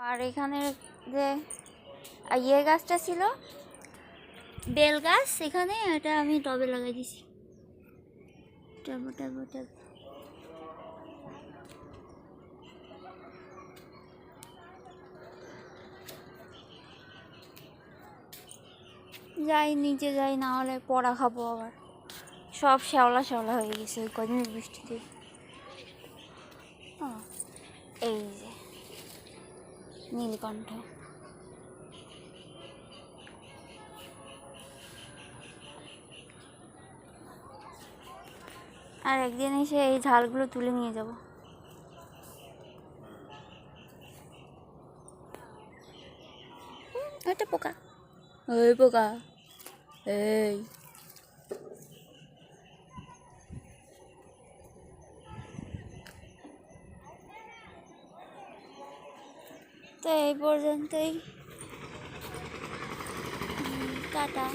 আর এখানে যে ইয়ে গাছটা ছিল বেল গাছ, এখানে এটা আমি টবে লাগাই দিছি। টবে টবে টবে যাই, নিচে যাই, না হলে পড়া খাবো আবার। সব শ্যাওলা শ্যাওলা হয়ে গেছে ওই কদিনের বৃষ্টিতে। এই যে নীলকণ্ঠ, আর একদিন এসে এই ঝালগুলো তুলে নিয়ে যাব। একটা পোকা, ওই পোকা, এই তো এই পর্যন্তই, টাটা।